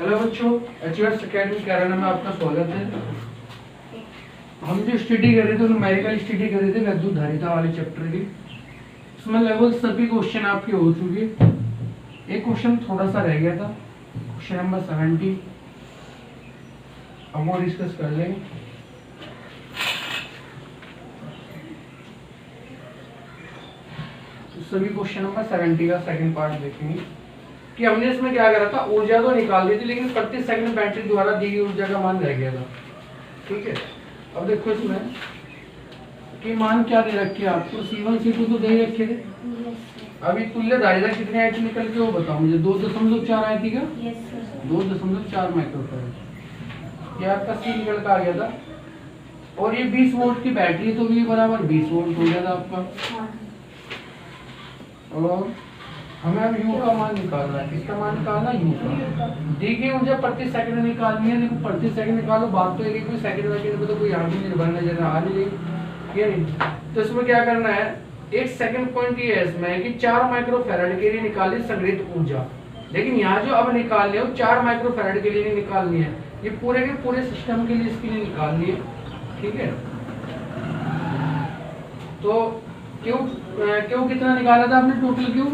Hello बच्चों, एचयूएस academy Kairana में आपका स्वागत है। हम जो स्टडी कर रहे थे न्यूमेरिकल स्टडी कर रहे थे विद्युत धारिता वाले चैप्टर की। उसमें लगभग सभी क्वेश्चन आपके हो चुके। एक क्वेश्चन थोड़ा सा रह गया था, क्वेश्चन नंबर 70। अब वो डिस्कस कर लेंगे। तो सभी क्वेश्चन नंबर 70 का सेकंड पार्ट देखेंगे कि हमने इसमें क्या करा था, ऊर्जा तो निकाल दी थी लेकिन प्रति सेकंड बैटरी द्वारा दी गई ऊर्जा का मान रह गया था। ठीक है, अब देखो इसमें कि मान क्या दे रखे आपको, C1 C2 तो दे रखे थे। अभी तुल्य धारिता कितने आई थी निकल के वो बताओ मुझे। 2.4 आई थी क्या? 2.4 माइक्रोफैराड। ये आपका C निकल का आ गया था। और ये 20 वोल्ट की बैटरी तो V बराबर 20 वोल्ट हो गया था आपका। और हमें अब U का मान निकालना है। किसका मान निकालना? U का। दी गई ऊर्जा प्रति सेकंड निकालनी है। देखो प्रति सेकंड निकालो, बात तो एक कोई सेकंड वैकेंड पे तो कोई आगे निर्भर नजर आ नहीं रही, ये नहीं। तो इसमें क्या करना है, एक सेकंड पॉइंट ये है इसमें कि 4 माइक्रोफैराड के लिए निकाली संग्रहित ऊर्जा। लेकिन यहाँ जो अब निकाल रहे हो 4 माइक्रोफैराड के लिए नहीं निकालनी है, ये पूरे के पूरे सिस्टम के लिए इसके लिए निकालनी है। ठीक है, तो क्यों कितना निकाला था आपने टोटल? क्यों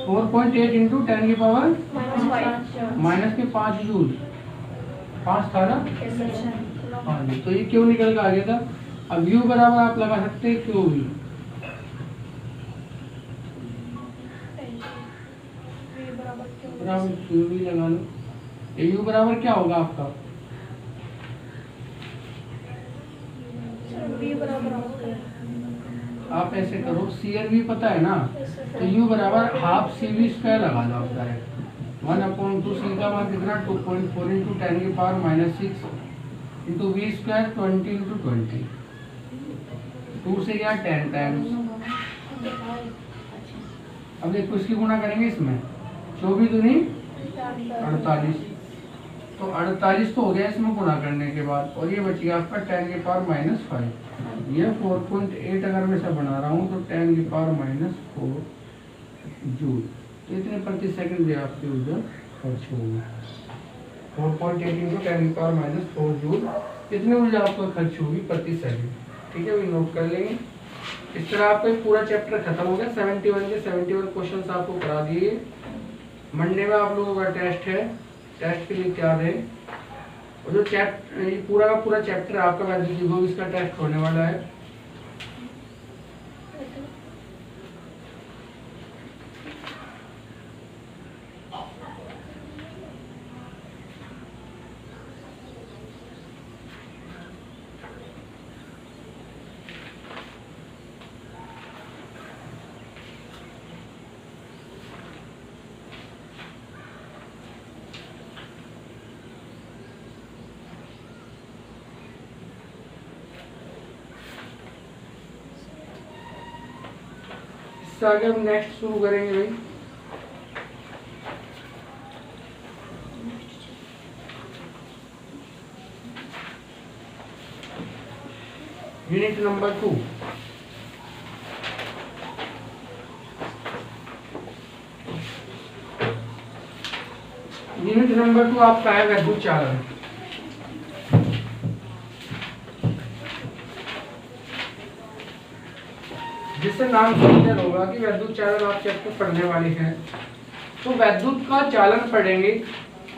4.8 इंटू 10 की पावर माइनस के 5 जूल। 5 था ना? हाँ जी, तो ये क्यों निकल के आ गया था। अब U बराबर आप लगा सकते हैं क्यों भी, क्यों भी लगा लो। ये U बराबर क्या होगा आपका? आप ऐसे करो, CRV पता है ना, तो U बराबर हाफ CV स्क्वायर लगा दो आप डायरेक्ट। 1/2 C का मान कितना? 2.4 इंटू 10 की power minus 6 into V square 20 into 20। 2 से क्या 10 टाइम्स। अब देखो इसकी गुणा करेंगे इसमें, 24 दूनी 48, तो 48 तो हो गया इसमें गुणा करने के बाद। और ये बच गया आपका 10 की पावर माइनस 5। ये 4.8 अगर मैं इसे बना रहा हूँ तो 10 की पावर माइनस 4 जूल। तो इतने प्रति सेकंड भी आपकी ऊर्जा खर्च होगी। 4.8 इंटू 10 की पावर माइनस 4 जूल, इतनी ऊर्जा आपको खर्च होगी प्रति सेकंड। ठीक है, वो नोट कर लेंगे। इस तरह आपका पूरा चैप्टर खत्म हो गया। 71 के 71 क्वेश्चन आपको करा दिए। मंडे में आप लोगों का टेस्ट है, टेस्ट के लिए तैयार है। और जो ये पूरा का पूरा चैप्टर आपका वैद्युत विभव, इसका टेस्ट होने वाला है। इससे आगे हम नेक्स्ट शुरू करेंगे भाई। Unit number 2। यूनिट नंबर 2 आपका है वैद्युत चालन। जिससे नाम क्लियर होगा कि वैद्युत चालन आप चैप्टर पढ़ने वाले हैं। तो वैद्युत का चालन पढ़ेंगे।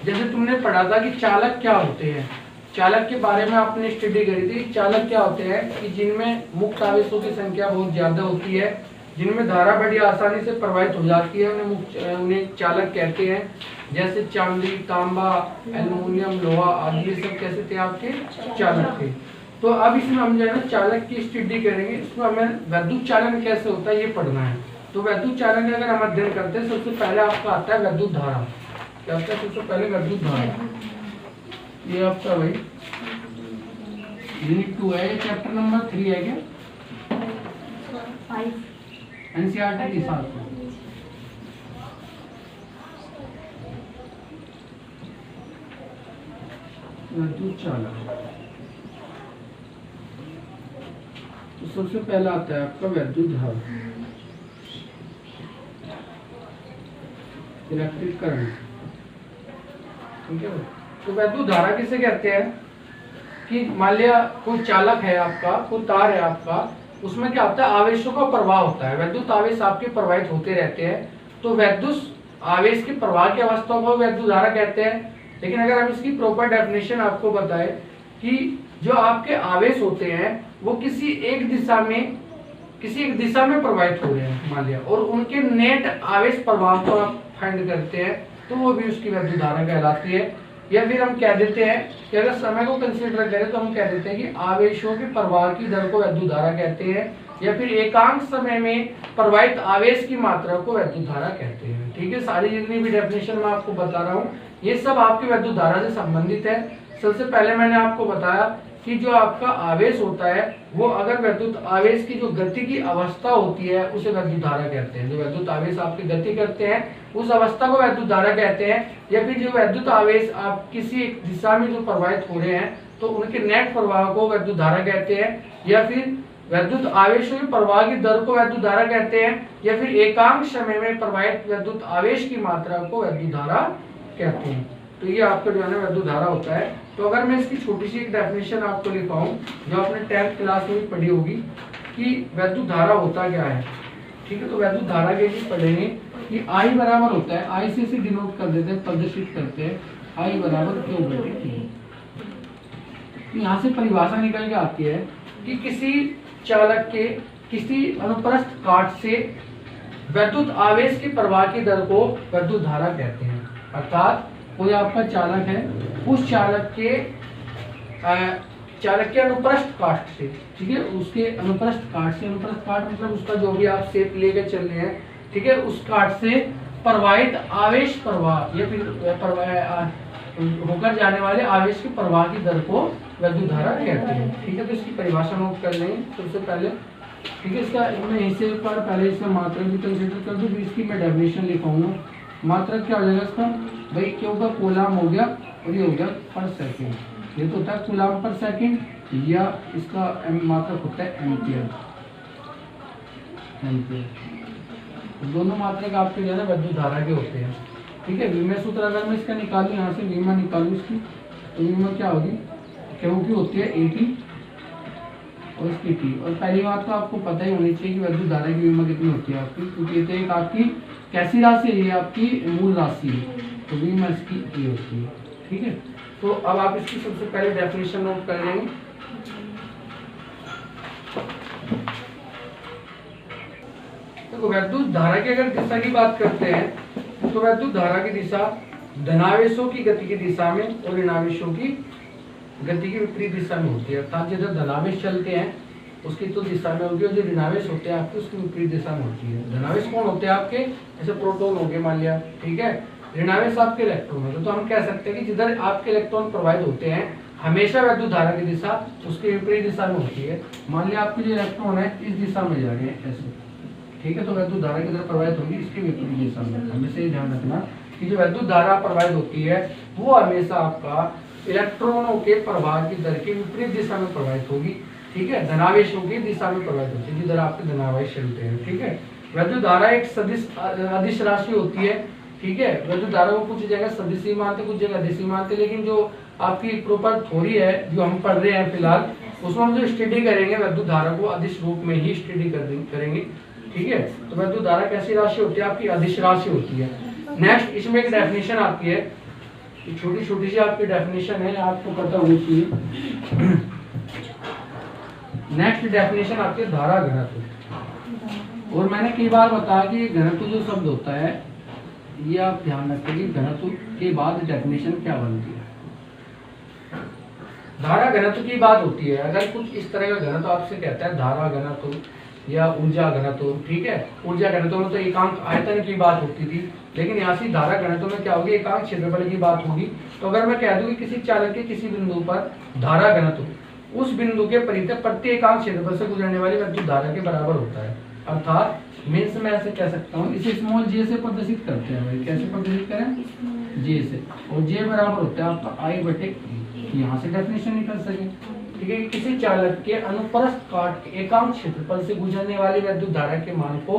जैसे तुमने पढ़ा था कि चालक क्या होते हैं, चालक के बारे में आपने स्टडी करी थी। चालक क्या होते हैं कि जिनमें मुक्त आवेशों की संख्या बहुत ज्यादा होती है, जिनमें धारा बड़ी आसानी से प्रवाहित हो जाती है, उन्हें चालक कहते हैं। जैसे चांदी, तांबा, एल्युमिनियम, लोहा आदि, ये सब कैसे थे आपके? चालक थे। तो अब इसमें हम जो है ना चालक की स्टडी करेंगे। इसमें हमें वैद्युत चालन कैसे होता है ये पढ़ना है। तो वैद्युत चालन का अगर हम अध्ययन करते हैं, सबसे पहले आपका आता है वैद्युत धारा। क्या आता है सबसे पहले? वैद्युत धारा। ये आपका भाई यूनिट 2 है, चैप्टर नंबर 3 है क्या? 5 एनसीईआरटी के साथ। वैद्युत चालन तो सबसे पहला आता है आपका वैद्युत धारा। इलेक्ट्रिक करंट, ठीक है। तो वैद्युत धारा किसे कहते हैं कि मान लिया कोई चालक है आपका, कोई तार है आपका, उसमें क्या होता है, आवेशों का प्रवाह होता है, वैद्युत आवेश आपके प्रवाहित होते रहते हैं, तो वैद्युत आवेश के प्रवाह की अवस्था को वैद्युत धारा कहते हैं। लेकिन अगर हम इसकी प्रॉपर डेफिनेशन आपको बताएं कि जो आपके आवेश होते हैं वो किसी एक दिशा में प्रवाहित हो रहे हैं मान लिया, और उनके नेट आवेश प्रवाह को आप फाइंड करते हैं, तो वो भी उसकी वैद्युत धारा कहलाती है। या फिर हम कह देते हैं कि अगर समय को कंसीडर करें तो हम कह देते हैं कि आवेशों के प्रवाह की दर को वैद्युत धारा कहते हैं, या फिर एकांक समय में प्रवाहित आवेश की मात्रा को वैद्युत धारा कहते हैं। ठीक है, सारी जितनी भी डेफिनेशन मैं आपको बता रहा हूँ ये सब आपकी वैद्युत धारा से संबंधित है। सबसे पहले मैंने आपको बताया कि जो आपका आवेश होता है वो अगर वैद्युत आवेश की जो गति की अवस्था होती है उसे वैद्युत धारा कहते हैं। जो वैद्युत आवेश आपकी गति करते हैं उस अवस्था को वैद्युत धारा कहते हैं। या फिर जो वैद्युत आवेश आप किसी एक दिशा में जो प्रवाहित हो रहे हैं तो उनके नेट प्रवाह को वैद्युत धारा कहते हैं। या फिर वैद्युत आवेशों के प्रवाह की दर को वैद्युत धारा कहते हैं। या फिर एकांक समय में प्रवाहित वैद्युत आवेश की मात्रा को वैद्युत धारा कहते हैं। तो ये आपका जो है ना वैद्युत धारा होता है। तो अगर मैं इसकी छोटी सी एक डेफिनेशन आपको लिखाऊं जो आपने 10th क्लास में भी पढ़ी होगी कि वैद्युत धारा होता क्या है। ठीक है, तो वैद्युत धारा के लिए पढ़ेंगे कि I बराबर होता है, I से डिनोट कर देते हैं, प्रदर्शित करते हैं, I बराबर Q बटे T। यहाँ से परिभाषा निकल के आती है कि किसी चालक के किसी अनुप्रस्थ काट से वैद्युत आवेश के प्रवाह की दर को वैद्युत धारा कहते हैं। अर्थात कोई आपका चालक है, उस चालक के अनुप्रस्थ काट से, ठीक है, उसके अनुप्रस्थ काट से, अनुप्रस्थ काट मतलब उसका जो भी आप शेप लेकर चल रहे हैं, ठीक है, उस काट से प्रवाहित आवेश प्रवाह या फिर होकर जाने वाले आवेश के प्रवाह की दर को वैद्युत धारा कहते हैं। ठीक है, तो इसकी परिभाषा नोट कर लेंगे सबसे पहले। ठीक है, इसका मैं इसे पर पहले इसका मात्रक भी कंसीडर कर दूं, फिर इसकी मैं डेफिनेशन लिखाऊंगा। मात्रक क्या हो जाएगा इसका, भाई क्यों का कूलाम हो गया और ये हो गया पर सेकंड। ये तो होता है कूलाम पर सेकंड, या इसका मात्रक होता है एम्पियर। दोनों मात्रक आपके जो है ना वैद्युत धारा के होते हैं। ठीक है, विमेय सूत्र अगर मैं इसका निकालूं, यहाँ से विमा निकालूं इसकी, तो विमा क्या होगी, क्योंकि होती है 80 और इसकी टी। और पहली बात तो आपको पता ही होनी चाहिए कि वैद्युत धारा की विमा कितनी होती है आपकी, क्योंकि ये तो एक आपकी कैसी राशि है, ये आपकी मूल राशि है, तो विमा इसकी ये होती है। ठीक है, तो अब आप इसकी सबसे पहले डेफिनेशन नोट कर लेंगे। तो वैद्युत धारा की अगर दिशा की बात करते हैं तो वैद्युत धारा की दिशा धनावेशों की गति की दिशा में और ऋणावेशों की गति की विपरीत दिशा में होती है। अर्थात जो धनावेश चलते हैं उसकी तो दिशा में होगी, और जो ऋणावेश होते हैं आपके उसकी विपरीत दिशा में होती है। धनावेश कौन होते हैं आपके, जैसे प्रोटॉन हो गए मान लिया, ठीक है, ऋणावेश आपके इलेक्ट्रॉन होते हैं। तो हम कह सकते हैं कि जिधर आपके इलेक्ट्रॉन प्रवाहित होते हैं हमेशा वैद्युत धारा की दिशा उसकी विपरीत दिशा में होती है। मान लिया आपके जो इलेक्ट्रॉन है इस दिशा में जा रहे हैं ऐसे, ठीक है, तो वैद्युत धारा किधर प्रवाहित होगी, इसके विपरीत दिशा में। हमेशा ये ध्यान रखना कि जो वैद्युत धारा प्रवाहित होती है वो हमेशा आपका इलेक्ट्रॉनों के प्रवाह की दर की विपरीत दिशा में प्रवाहित होगी। ठीक है, धनावेशों की दिशा में प्रवाहित होती है जिधर आपके धनावेश चलते हैं। ठीक है, वैद्युत धारा एक सदिश अदिश राशि होती है। ठीक है, वैद्युत धारा को कुछ जगह सदिश मानते, कुछ जगह अदिश मानते, लेकिन जो आपकी प्रॉपर थ्योरी है जो हम पढ़ रहे हैं फिलहाल, उसमें हम जो स्टडी करेंगे वैद्युत धारा को अदिश रूप में ही स्टडी करेंगे। ठीक है, तो वैद्युत धारा कैसी राशि होती है, आपकी अदिश राशि होती है। नेक्स्ट इसमें एक डेफिनेशन आती है, छोटी छोटी सी आपकी डेफिनेशन है, आपको पता होनी चाहिए। नेक्स्ट डेफिनेशन आती है धारा घनत्व। और मैंने कई बार बताया कि घनत्व जो शब्द होता है ये आप ध्यान रखें कि घनत्व के बाद डेफिनेशन क्या बनती है। धारा घनत्व की बात होती है, अगर कुछ इस तरह का घनत्व आपसे कहता है धारा घनत्व या ऊर्जा घनत्व, ठीक है, ऊर्जा घनत्व में तो एकांक आयतन की बात होती थी, लेकिन यहाँ से धारा घनत्व में क्या होगी, एकांक क्षेत्रफल की बात होगी। तो अगर मैं कह दूं कि किसी चालक के किसी बिंदु पर धारा घनत्व उस बिंदु के परितः प्रति एकांक क्षेत्रफल से गुजरने वाली वैद्युत धारा के बराबर होता है। अर्थात मीन्स मैं ऐसे कह सकता हूँ, इसे स्मॉल जे से प्रदर्शित करते हैं। भाई कैसे प्रदर्शित करें, जे से, और जे बराबर होता है आपका आई बटे, यहाँ से डेफिनेशन निकल सके। ठीक है, किसी चालक के अनुप्रस्थ काट के एकांक क्षेत्रफल से गुजरने वाली वैद्युत धारा के मान को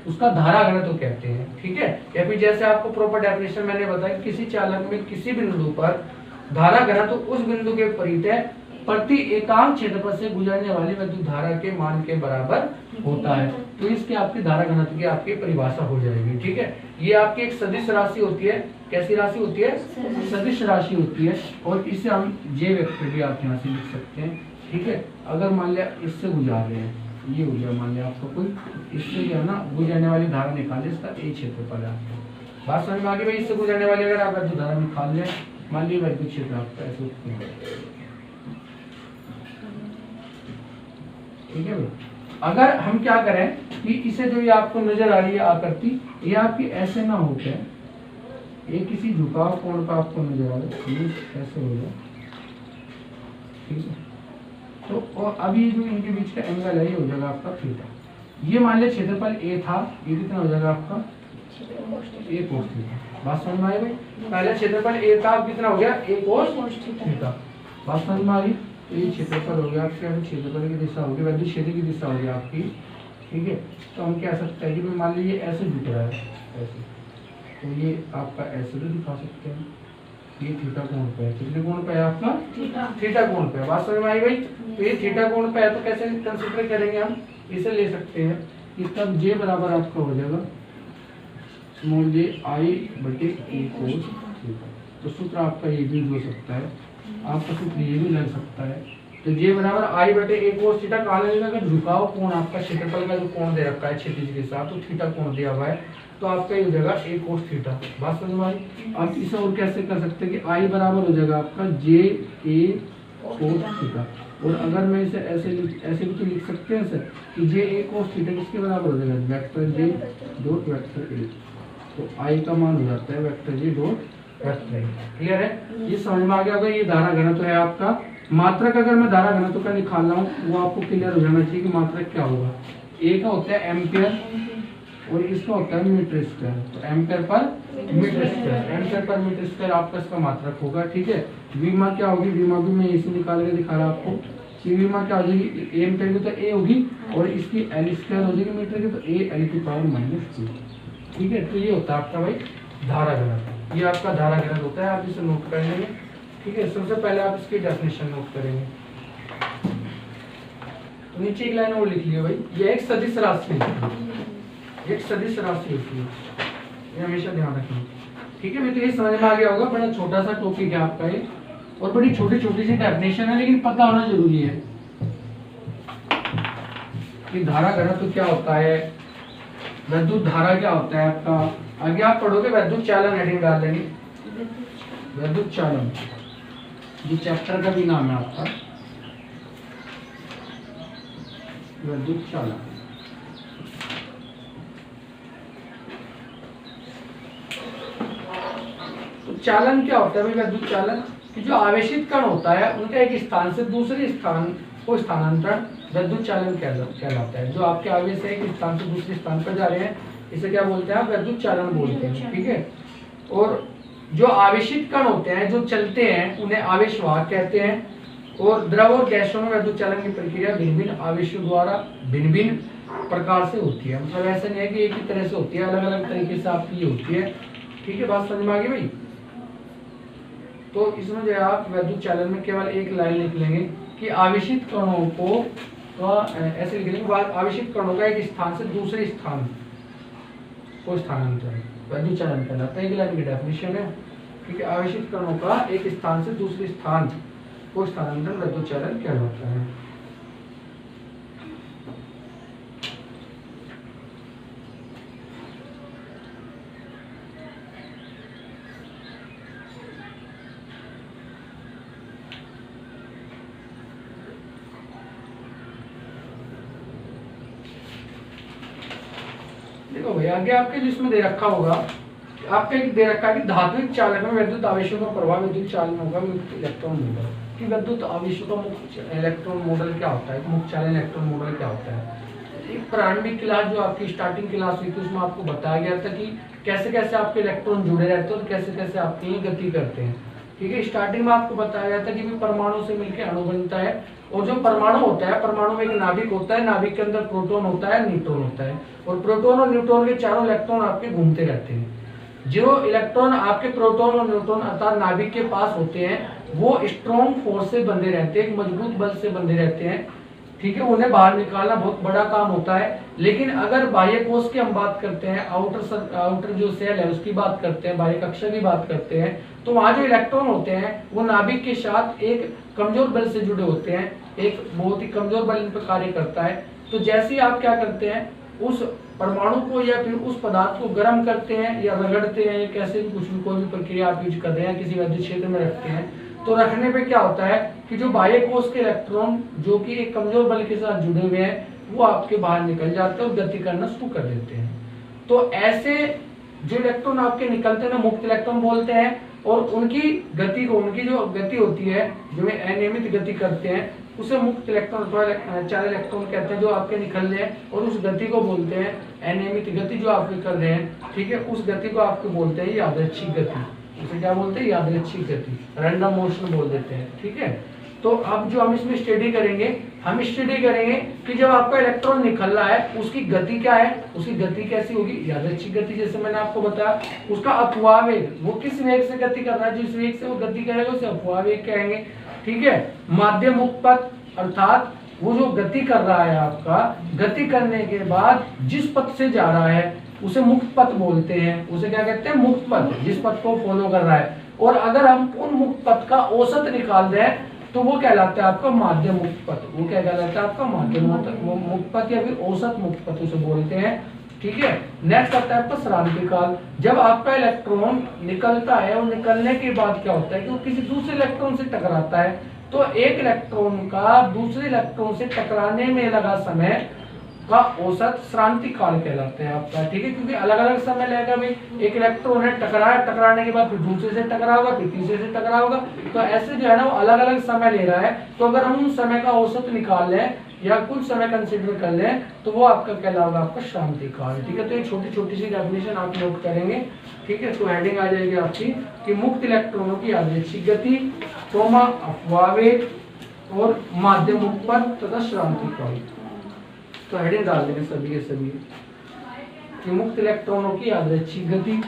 उसका धारा घनत्व कहते हैं, ठीक है। या फिर जैसे आपको प्रॉपर डेफिनेशन मैंने बताया, किसी चालक में किसी बिंदु पर धारा घनत्व उस बिंदु के परितः प्रति एकांक क्षेत्रफल से गुजरने वाली विद्युत धारा के मान के बराबर होता है। तो इसके आपकी धारा घनत्व की आपकी परिभाषा हो जाएगी, ठीक है। ये आपकी एक सदिश राशि होती है। कैसी राशि होती है? सदिश राशि होती है। और इसे हम जे वेक्टर भी आप यहाँ से लिख सकते हैं, ठीक है। अगर मान लिया इससे गुजार रहे हैं, ये हो गया मान लिया आपको कोई, इससे जो है ना गुजरने वाली धारा निकाले, इसका ए क्षेत्रफल है आपको। बात समझ में आ गई भाई? इससे गुजरने वाली अगर आप विद्युत धारा निकाल लें, मान लीजिए विद्युत क्षेत्र आपका ऐसे उत्पन्न है, ठीक है भाई। अगर हम क्या करें कि इसे जो ये आपको नजर आ रही है आकृति, ये आपकी ऐसे ना होके ये किसी झुकाव कोण पर आपको नजर आ रहा है, ये ऐसे हो जाए, ठीक है। तो और अभी जो इनके बीच का एंगल है ये हो जाएगा आपका थीटा। ये मान लिया क्षेत्रफल ए था, ये कितना हो जाएगा आपका? ए कोस थीटा। बात समझ में आई भाई? पहले क्षेत्रफल ए था, अब कितना हो गया? ए कोस थीटा। बात समझ में आ रही? तो ये क्षेत्रफल हो गया आपके, क्षेत्रफल की दिशा होगी, विद्युत क्षेत्र की दिशा होगी आपकी, ठीक है। तो हम कह सकते हैं कि मान लीजिए ऐसे झुक रहा है ऐसे, तो ये आपका ऐसे भी दिखा सकते हैं। ये थीटा कोण पे है, कितने कोण पे है आपका? थीटा कोण पे है। बात समझ में आई भाई? तो ये थीटा कोण पे है, तो कैसे कंसीडर करेंगे हम? इसे ले सकते हैं कि तब जे बराबर आपका हो जाएगा स्मॉल जे आई बटे ए कोस थीटा। तो सूत्र आपका ये भी हो सकता है, आपका सूत्र ये भी लग सकता है। तो जे बराबर आई बटे ए कोस थीटा कहाँ लगेगा? अगर झुकाव कोण आपका क्षेत्रफल का जो कोण दे रखा है क्षैतिज के साथ, तो थीटा कोण दिया हुआ है, तो आपका ये हो जाएगा ए कोस थीटा। बात समझ में आई? आप इसे और कैसे कर सकते हैं कि आई बराबर हो जाएगा आपका जे ए कोस थीटा। और अगर मैं इसे ऐसे भी तो लिख सकते हैं सर कि जे ए कोस थीटा किसके बराबर हो जाएगा? Vector J dot vector A. तो आई का मान हो जाता है vector J dot vector A. Clear है? ये समझ में आ गया होगा। ये धारा घनत्व है आपका। मात्रक अगर मैं धारा घनत्व का निकाल रहा हूँ, वो आपको क्लियर हो जाना चाहिए कि मात्रक क्या होगा। ए का होता है एम्पियर और इसका होता है मीटर स्क्वायर। तो ampere per metre square, ampere per metre square आपका इसका मात्रक होगा, ठीक है। वीमा क्या होगी? वीमा भी मैं इसे निकाल के दिखा रहा आपको कि वीमा क्या हो जाएगी? एम्पियर की तो ए होगी और इसकी एल स्क्वायर हो जाएगी मीटर की, तो ए एल की पावर -2, ठीक है। तो ये होता है आपका भाई धारा घनत्व। ये आपका धारा घनत्व होता है, आप इसे नोट कर लेंगे, ठीक है। सबसे पहले आप इसकी डेफिनेशन नोट करेंगे। तो नीचे एक लाइन और लिख लियो भाई, ये एक सदिश राशि है, एक सदिश राशि होती है, ये हमेशा ध्यान रखेंगे, ठीक है। तो ये समझ में आ गया होगा। बड़ा छोटा सा टॉपिक है आपका ये, और बड़ी छोटी छोटी सी डेफिनेशन है, लेकिन पता होना जरूरी है कि धारा घनत्व क्या होता है, विद्युत धारा क्या होता है आपका। आगे आप पढ़ोगे विद्युत चालन, हेडिंग डाल देंगे विद्युत चालन, ये चैप्टर का भी नाम है आपका विद्युत चालन। तो चालन क्या होता है भाई? विद्युत चालन कि जो आवेशित कण होता है उनका एक स्थान से दूसरे स्थान को स्थानांतरण विद्युत चालन कहलाता है। जो आपके आवेश है एक स्थान से दूसरे स्थान पर जा रहे हैं, इसे क्या बोलते हैं? आप विद्युत चालन बोलते हैं, ठीक है। और जो आवेशित कण होते हैं जो चलते हैं उन्हें आवेशवाहक कहते हैं। और द्रव और गैसों में विद्युत चालन की प्रक्रिया भिन्न भिन्न आवेशों द्वारा भिन्न भिन्न प्रकार से होती है। मतलब ऐसा नहीं है कि एक ही तरह से होती है, अलग अलग तरीके से आपकी ये होती है, ठीक है। बात समझ में आ गई भाई? तो इसमें जो है आप विद्युत चालन में केवल एक लाइन लिख लेंगे कि आवेशित कणों को ऐसे लिख लेंगे, आवेशित कणों का एक स्थान से दूसरे स्थान को स्थानांतरण विद्युत चालन कहलाता है। एक लाइन की डेफिनेशन है, ठीक है। आवेशित कणों का एक स्थान से दूसरे स्थान को स्थानांतरण विद्युत चालन कहलाता है। देखो भैया आगे आपके जिसमें दे रखा होगा, आपके एक दे रखा है कि धात्विक चालक में विद्युत आवेशों का प्रभाव विद्युत चालन होगा मुक्त इलेक्ट्रॉन मॉडल। कि विद्युत आवेशों का मुक्त इलेक्ट्रॉन मॉडल क्या होता है, मुक्त चालन इलेक्ट्रॉन मॉडल क्या होता है। एक प्रारंभिक क्लास जो आपकी स्टार्टिंग क्लास हुई थी उसमें आपको बताया गया था कि कैसे कैसे आपके इलेक्ट्रॉन जुड़े रहते हैं और कैसे कैसे आपकी गति करते हैं। ठीक है। स्टार्टिंग में आपको बताया गया था कि भी परमाणु से मिलकर अणु बनता है, और जो परमाणु होता है, परमाणु में एक नाभिक होता है, नाभिक के अंदर प्रोटॉन होता है, न्यूट्रॉन होता है, और प्रोटॉन और न्यूट्रॉन के चारों इलेक्ट्रॉन आपके घूमते रहते हैं। जो इलेक्ट्रॉन आपके प्रोटॉन और न्यूट्रॉन अर्थात नाभिक के पास होते हैं वो स्ट्रॉन्ग फोर्स से बंधे रहते हैं, एक मजबूत बल से बंधे रहते हैं, ठीक है। उन्हें बाहर निकालना बहुत बड़ा काम होता है। लेकिन अगर बाह्य कोश की हम बात करते हैं, आउटर जो सेल है उसकी बात करते हैं, बाह्य कक्षा की बात करते हैं, तो वहां जो इलेक्ट्रॉन होते हैं वो नाभिक के साथ एक कमजोर बल से जुड़े होते हैं, एक बहुत ही कमजोर बल इन पर कार्य करता है। तो जैसे ही आप क्या करते हैं, उस परमाणु को या फिर उस पदार्थ को गर्म करते हैं या रगड़ते हैं, या कैसे भी कुछ भी कोई भी प्रक्रिया आप यूज कर रहे हैं, किसी वैद्य क्षेत्र में रखते हैं, तो रखने पे क्या होता है कि जो बाह्य कोश के इलेक्ट्रॉन जो कि एक कमजोर बल के साथ जुड़े हुए हैं वो आपके बाहर निकल जाते हैं और गति करना शुरू कर देते हैं। तो ऐसे जो इलेक्ट्रॉन आपके निकलते हैं मुक्त इलेक्ट्रॉन बोलते हैं, और उनकी गति को, उनकी जो गति होती है, जो अनियमित गति करते हैं, उसे मुक्त इलेक्ट्रॉन अथवा चार इलेक्ट्रॉन कहते हैं जो आपके निकल रहे हैं, और उस गति को बोलते हैं अनियमित गति जो आपके कर रहे हैं, ठीक है। उस गति को आपको बोलते हैं यादृच्छिक गति। उसे क्या बोलते हैं? यादृच्छिक गति, रैंडम मोशन बोल देते हैं, ठीक है। तो अब जो हम इसमें स्टडी करेंगे, हम स्टडी करेंगे कि जब आपका इलेक्ट्रॉन निकल रहा है उसकी गति क्या है, उसकी गति कैसी होगी, यादृच्छिक गति, जैसे मैंने आपको बताया। उसका अपवाह वेग, वो किस वेग से गति कर रहा है, जिस वेग से वो गति करेगा उसे अपवाह वेग कहेंगे, ठीक है। माध्य मुक्त पथ, अर्थात वो जो गति कर रहा है आपका, गति करने के बाद जिस पथ से जा रहा है उसे मुक्त पथ बोलते हैं। उसे क्या कहते हैं? मुक्त पथ, जिस पथ को फॉलो कर रहा है। और अगर हम उन मुक्त पथ का औसत निकाल दें तो वो कहलाता है आपका माध्य मुक्त पथ। वो क्या कहलाता है? आपका माध्य मुक्त पथ या फिर औसत मुक्त पथ उसे बोलते हैं, ठीक है। नेक्स्ट आता है आपका श्रांति काल। जब आपका इलेक्ट्रॉन निकलता है और निकलने के बाद क्या होता है कि वो किसी दूसरे इलेक्ट्रॉन से टकराता है, तो एक इलेक्ट्रॉन का दूसरे इलेक्ट्रॉन से टकराने में लगा समय का औसत श्रांति काल कहलाते हैं आपका, ठीक है। क्योंकि अलग अलग समय लगेगा भाई, एक इलेक्ट्रॉन है टकराया, टकराने के बाद फिर दूसरे से टकरा होगा, फिर तीसरे से टकरा होगा, तो ऐसे जो है ना वो अलग अलग समय ले रहा है। तो अगर हम उन समय का औसत निकाल लें या कुल समय कंसिडर कर लें तो वो आपका कहलाएगा आपका श्रांति काल, ठीक है। तो ये छोटी छोटी सी डेफिनेशन आप नोट करेंगे, ठीक है। तो हेडिंग आ जाएगी आपकी कि मुक्त इलेक्ट्रॉनों की यादृच्छिक गति, अपवाह वेग और माध्य मुक्त पथ तथा श्रांति काल। तो हेडिंग डाल देंगे सभी के सभी कि मुक्त इलेक्ट्रॉनों की यादृच्छिक गति,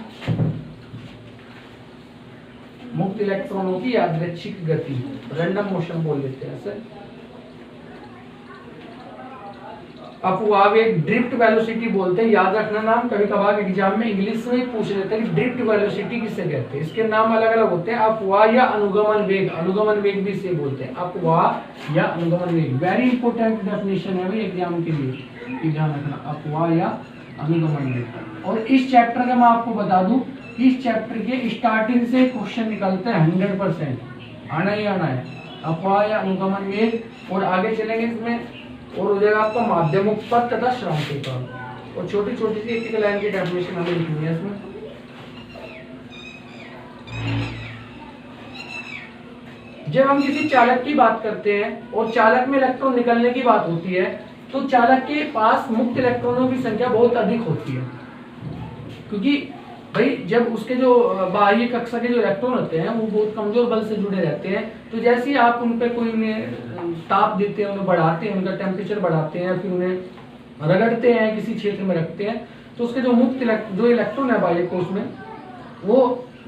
मुक्त इलेक्ट्रॉनों की यादृच्छिक गति, रैंडम मोशन बोल देते हैं सर। अपवाह वेग, ड्रिफ्ट वेलोसिटी बोलते हैं, याद रखना नाम, कभी कभार एग्जाम में इंग्लिश में पूछ लेते हैं कि ड्रिफ्ट वेलोसिटी किसे कहते हैं। इसके नाम अलग अलग होते हैं, अपवाह या अनुगमन वेग, अनुगमन वेग भी इसे बोलते हैं, अपवाह या अनुगमन वेग। वेरी इंपॉर्टेंट डेफिनेशन है भाई एग्जाम के लिए, ध्यान रखना, अपवाह या अनुगमन वेग। और इस चैप्टर का मैं आपको बता दूं, इस चैप्टर के स्टार्टिंग से क्वेश्चन निकलते हैं 100%, आना ही आना है, अपवाह या अनुगमन वेग। और आगे चलेंगे इसमें और हो जाएगा आपका माध्य मुक्त पथ तथा श्रांति काल। और छोटी छोटी सी एक लाइन की डेफिनेशन हमें लिखनी है इसमें। जब हम किसी चालक की बात करते हैं और चालक में इलेक्ट्रॉन निकलने की बात होती है तो चालक के पास मुक्त इलेक्ट्रॉनों की संख्या बहुत अधिक होती है, क्योंकि भाई जब उसके जो बाह्य कक्षा के जो इलेक्ट्रॉन होते हैं वो बहुत कमजोर बल से जुड़े रहते हैं। तो जैसे ही आप उन पे कोई उन्हें ताप देते हैं, उन्हें बढ़ाते हैं, उनका टेम्परेचर बढ़ाते हैं, फिर उन्हें रगड़ते हैं, किसी क्षेत्र में रखते हैं, तो उसके जो मुक्त जो इलेक्ट्रॉन है बाह्य कोश में वो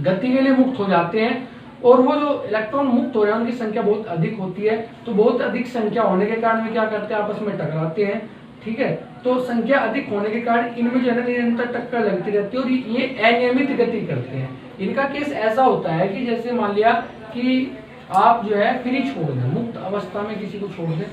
गति के लिए मुक्त हो जाते हैं। और वो जो इलेक्ट्रॉन मुक्त हो रहे हैं उनकी संख्या बहुत अधिक होती है। तो बहुत अधिक संख्या होने के कारण वे क्या करते हैं? आपस में टकराते हैं, ठीक है। तो संख्या अधिक होने के कारण इनमें जो है निरंतर टक्कर लगती रहती है और ये अनियमित गति करते हैं। इनका केस ऐसा होता है कि जैसे मान लिया कि आप जो है फ्री छोड़ दें, मुक्त अवस्था में किसी को छोड़ दें,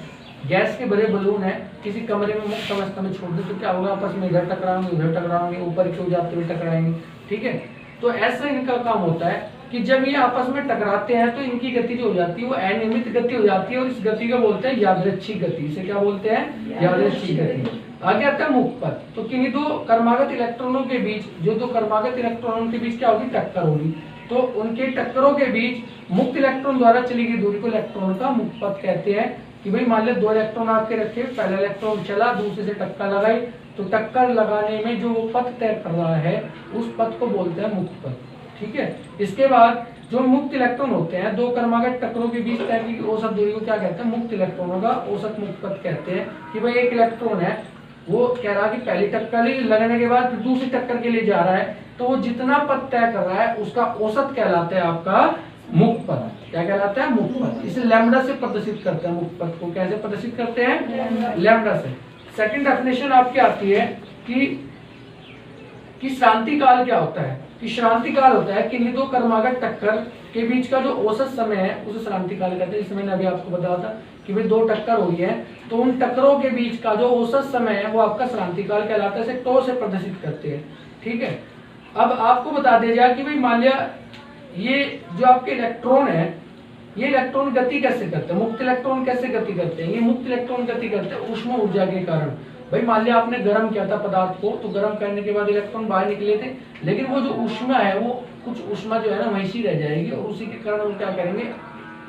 गैस के भरे बलून है किसी कमरे में मुक्त अवस्था में छोड़ दें, तो क्या होगा? आपस में इधर टकराएंगे, उधर टकराएंगे, ऊपर क्यों जाते हुए टकराएंगे, ठीक है। तो ऐसा इनका काम होता है कि जब ये आपस में टकराते हैं तो इनकी गति जो हो जाती है वो अनियमित गति हो जाती है और इस गति को बोलते हैं यादृच्छिक गति। इसे क्या बोलते हैं? यादृच्छिक गति। आगे आता है मुक्त पथ। तो किन्हीं दो कर्मागत इलेक्ट्रॉनों के बीच, जो दो कर्मागत इलेक्ट्रॉनों के बीच क्या होगी? टक्कर होगी। तो उनके टक्करों के बीच मुक्त इलेक्ट्रॉन द्वारा चली गई दूरी को इलेक्ट्रॉन का मुक्त पथ कहते हैं। कि भाई मान लो दो इलेक्ट्रॉन आपके रखे, पहला इलेक्ट्रॉन चला, दूसरे से टक्कर लगाई, तो टक्कर लगाने में जो वो पथ तय कर रहा है उस पथ को बोलते हैं मुक्त पथ, ठीक है। इसके बाद जो मुक्त इलेक्ट्रॉन होते हैं, दो क्रमागत टक्करों के बीच तय की औसत दूरी को क्या कहते हैं? मुक्त इलेक्ट्रॉनों का औसत मुक्त पथ कहते हैं। कि भाई एक इलेक्ट्रॉन है, वो कह रहा है कि पहली टक्कर लगने के बाद फिर दूसरी टक्कर के लिए जा रहा है, तो वो जितना पथ तय कर रहा है उसका औसत कहलाता है आपका मुक्त पथ। क्या कहलाता है? मुक्त पथ। इसे लैम्बडा से प्रदर्शित करते हैं। मुक्त पथ को कैसे प्रदर्शित करते हैं? लैम्बडा से। सेकंड डेफिनेशन आपकी आती है कि श्रांति काल क्या होता है? कि श्रांति काल होता है कि दो क्रमागत टक्कर के बीच का जो औसत समय है उसे श्रांति काल कहते हैं। जिसमें मैंने अभी आपको बताया था कि भाई दो टक्कर हुई है, तो उन टक्करों के बीच का जो औसत समय है वो आपका श्रांति काल कहलाता है। इसे टो से प्रदर्शित करते हैं। ठीक है, अब आपको बता दिया जाए कि भाई मान लिया ये जो आपके इलेक्ट्रॉन है, ये इलेक्ट्रॉन गति कैसे करते हैं? मुक्त इलेक्ट्रॉन कैसे गति करते हैं? ये मुक्त इलेक्ट्रॉन गति करते हैं ऊष्मा ऊर्जा के कारण। भाई मान लिया आपने गर्म किया था पदार्थ को, तो गर्म करने के बाद इलेक्ट्रॉन बाहर निकले थे, लेकिन वो जो ऊष्मा है वो कुछ ऊष्मा जो है ना वैसी रह जाएगी, और उसी के कारण वो क्या करेंगे?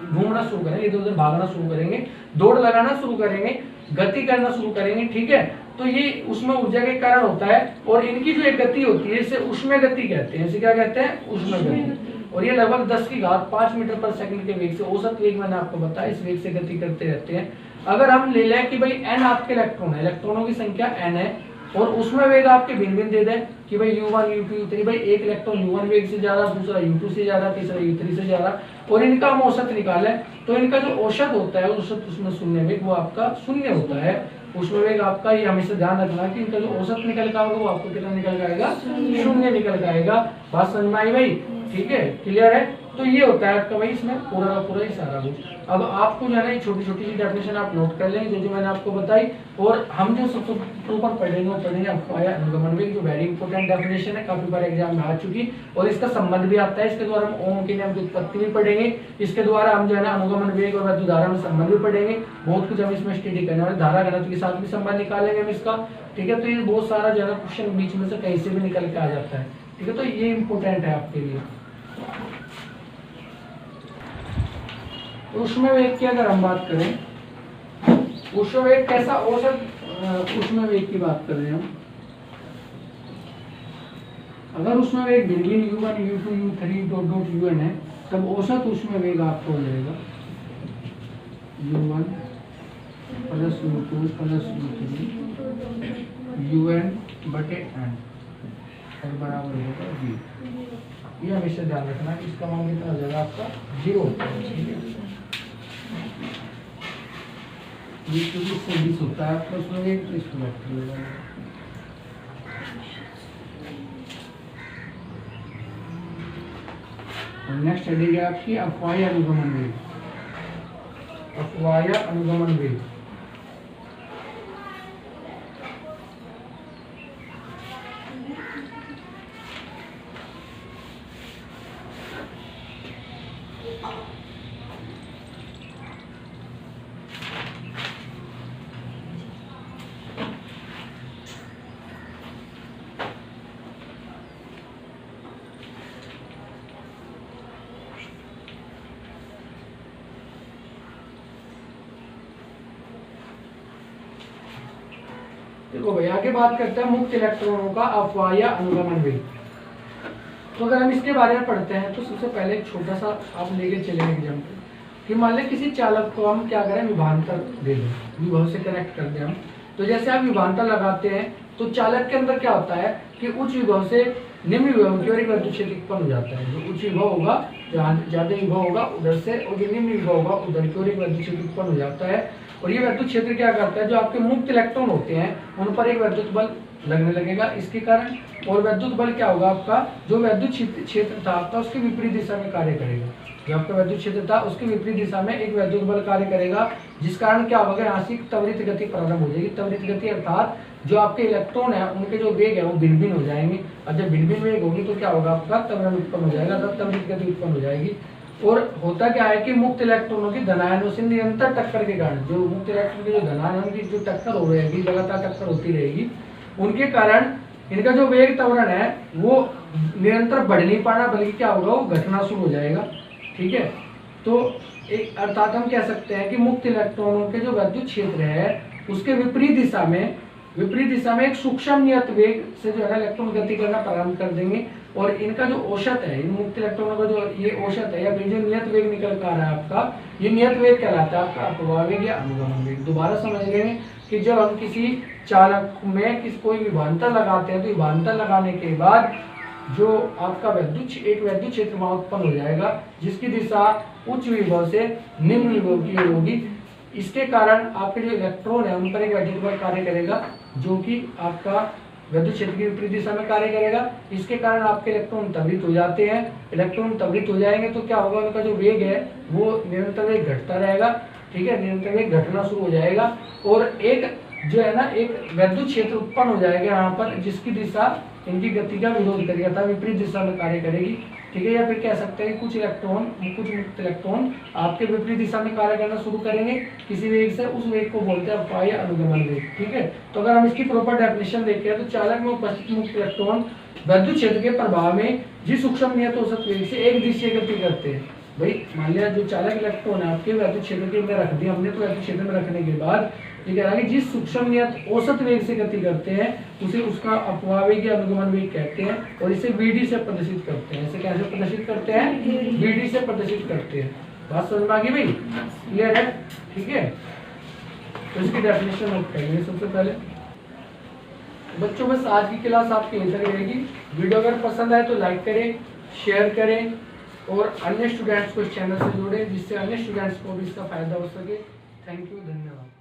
घूमना शुरू करेंगे, इधर उधर भागना शुरू करेंगे, दौड़ लगाना शुरू करेंगे, गति करना शुरू करेंगे। ठीक है, तो ये ऊष्मा ऊर्जा के कारण होता है। और इनकी जो एक गति होती है इसे ऊष्मा गति कहते हैं। इसे क्या कहते हैं? ऊष्मा गति। और ये लगभग 10 की घात 5 मीटर पर सेकंड के वेग से, औसत वेग मैंने आपको बताया, इस वेग से गति करते रहते हैं। अगर हम ले लें कि भाई n आपके इलेक्ट्रॉन है, इलेक्ट्रॉनों की संख्या n है, और उसमें वेग आपके भिन्न भिन्न दे दें कि भाई u1 u2 u3, भाई एक इलेक्ट्रॉन u1 वेग से जा रहा, दूसरा u2 से जा रहा, तीसरा u3 से जा रहा, और इनका हम औसत निकालें, तो इनका जो औसत होता है औसत उसमें शून्य वेग वो आपका शून्य होता है। उसमें वेग आपका, ये हमेशा ध्यान रखना कि इनका जो औसत निकल का होगा वो आपको कितना निकल के आएगा? शून्य निकल के आएगा। बात समझ में आई भाई? ठीक है, क्लियर है? तो ये होता है आपका भाई इसमें पूरा का पूरा ही सारा कुछ। अब आपको जो है ना छोटी छोटी सी डेफिनेशन आप नोट कर लेंगे जो जो मैंने आपको बताई, और हम जो सबसे ऊपर पढ़ेंगे वो पढ़ेंगे अपवाय अनुगमन वेग, जो वेरी इंपॉर्टेंट डेफिनेशन है, काफी बार एग्जाम में आ चुकी, और इसका संबंध भी आता है। इसके द्वारा हम ओम के नियम की उत्पत्ति भी पढ़ेंगे, इसके द्वारा हम जो है ना अनुगमन वेग और वैद्युत धारा में संबंध भी पढ़ेंगे। बहुत कुछ हम इसमें स्टडी करने वाले, धारा घनत्व के साथ भी संबंध निकालेंगे हम इसका। ठीक है, तो ये बहुत सारा जो है ना क्वेश्चन बीच में से कहीं से भी निकल के आ जाता है। ठीक है, तो ये इंपॉर्टेंट है आपके लिए। ऊष्मा वेग की अगर हम बात करें, ऊष्मा वेग कैसा? औसत ऊष्मा वेग की बात कर रहे हैं हम। अगर ऊष्मा वेग भिन्न u1 u2 u3 dot dot un है, तब औसत ऊष्मा वेग आपको हो जाएगा u1 plus u2 plus u3 un बटे n और बराबर होगा v। ये हमेशा ध्यान रखना कि इसका मान कितना हो जाएगा आपका 0। ठीक है, इससे होता है आपका उसमें एक नेक्स्ट स्टडी है आपकी अपवाय अनुगमन वेग। अपवाय अनुगमन वेग देखो भाई आगे बात करते हैं मुक्त इलेक्ट्रॉनों का अपवाय अनुगमन वेग। तो अगर हम इसके बारे में पढ़ते हैं तो सबसे पहले एक छोटा सा आप लेके चलेंगे एग्जाम्पल कि मान लें किसी चालक को हम क्या करें, विभवांतर दे दें, विभव से कनेक्ट कर दें हम। तो जैसे आप विभवांतर लगाते हैं तो चालक के अंदर क्या होता है कि उच्च विभव से निम्न विभव की ओर एक विद्युत क्षेत्र उत्पन्न हो जाता है। जो उच्च विभव होगा, जहाँ ज्यादा विभव होगा उधर से, और जो निम्न विभव होगा उधर की ओर एक विद्युत क्षेत्र उत्पन्न हो जाता है। और ये विद्युत क्षेत्र क्या करता है, जो आपके मुक्त इलेक्ट्रॉन होते हैं उन पर एक विद्युत बल लगने लगेगा इसके कारण, और विद्युत बल क्या होगा आपका, जो विद्युत क्षेत्र था आपका उसके विपरीत दिशा में कार्य करेगा। जो आपका विद्युत क्षेत्र था उसके विपरीत दिशा में एक विद्युत बल कार्य करेगा, जिस कारण क्या होगा, यहाँ से त्वरित गति प्रारंभ हो जाएगी। त्वरित गति अर्थात जो आपके इलेक्ट्रॉन है उनके जो वेग है वो भिन्न भिन्न हो जाएंगे, और जब भिन्न भिन्न वेग होगी तो क्या होगा, आपका त्वरण उत्पन्न हो जाएगा, तब त्वरित गति उत्पन्न हो जाएगी। और होता क्या है कि मुक्त इलेक्ट्रॉनों की धनायनों से निरंतर टक्कर के कारण, जो मुक्त इलेक्ट्रॉन के जो धनायन उनकी जो टक्कर हो रहेगी, लगातार टक्कर होती रहेगी, उनके कारण इनका जो वेग त्वरण है वो निरंतर बढ़ नहीं पाना, बल्कि क्या होगा, वो घटना शुरू हो जाएगा। ठीक है, तो एक अर्थात हम कह सकते हैं कि मुक्त इलेक्ट्रॉनों के जो विद्युत क्षेत्र है उसके विपरीत दिशा में विपरीत दिशा में एक सूक्ष्म नियत वेग से जो है इलेक्ट्रॉन गति करना प्रारंभ कर देंगे और इनका जो औसत है, इन मुक्त इलेक्ट्रॉनों का जो ये औसत है या फिर जो नियत वेग निकल कर आ रहा है आपका, ये नियत वेग कहलाता है आपका अपवाह वेग या अनुगमन वेग। दोबारा समझ लेंगे कि जब हम किसी चालक में कोई विभवांतर लगाते हैं तो विभवांतर लगाने के बाद जो आपका एक वैद्युत क्षेत्र वहां उत्पन्न हो जाएगा जिसकी दिशा उच्च विभव से निम्न विभव की ओर होगी। इसके कारण आपके जो इलेक्ट्रॉन है उन पर एक वैद्युत बल कार्य करेगा जो कि आपका वैद्युत क्षेत्र की विपरीत दिशा में कार्य करेगा। इसके कारण आपके इलेक्ट्रॉन त्वरित हो जाते हैं। इलेक्ट्रॉन त्वरित हो जाएंगे तो क्या होगा, उनका जो वेग है वो निरंतर वेग घटता रहेगा, ठीक है, निरंतर वेग घटना शुरू हो जाएगा और एक जो है ना एक वैद्युत क्षेत्र उत्पन्न हो जाएगा यहाँ पर जिसकी दिशा इनकी गति का विरोध करेगा था, विपरीत दिशा में कार्य करेगी, ठीक है। या फिर कह सकते हैं कुछ मुक्त इलेक्ट्रॉन आपके विपरीत दिशा में कार्य करना शुरू करेंगे किसी वेग से, उस वेग को बोलते हैं अपवाह या अनुगमन वेग, ठीक है। तो अगर हम इसकी प्रॉपर डेफिनेशन देखें तो चालक में उपस्थित मुक्त इलेक्ट्रॉन वैद्युत क्षेत्र के प्रभाव में जिस सूक्ष्म नियत औसत वेग से एक दिशा गति करते हैं। भाई मान लिया जो चालक इलेक्ट्रॉन है आपके वैद्युत क्षेत्र के अंदर रख दिया हमने, तो वैद्युत क्षेत्र में रखने के बाद ये कह रहा है कि जिस सूक्ष्म नियत औसत वेग से गति करते हैं उसे उसका अपवाह वेग या अनुगमन वेग कहते हैं और इसे VD से प्रदर्शित करते हैं। इसे कैसे प्रदर्शित करते हैं? VD से प्रदर्शित करते हैं। बात समझ में आ गई भाई? क्लियर है? ठीक है, तो इसकी डेफिनेशन नोट करेंगे सबसे पहले। बच्चों बस आज की क्लास आपकी यहीं तक रहेगी। वीडियो अगर पसंद आए तो लाइक करें, शेयर करें और अन्य स्टूडेंट्स को इस चैनल से जोड़ें जिससे अन्य स्टूडेंट्स को भी इसका फायदा हो सके। थैंक यू, धन्यवाद।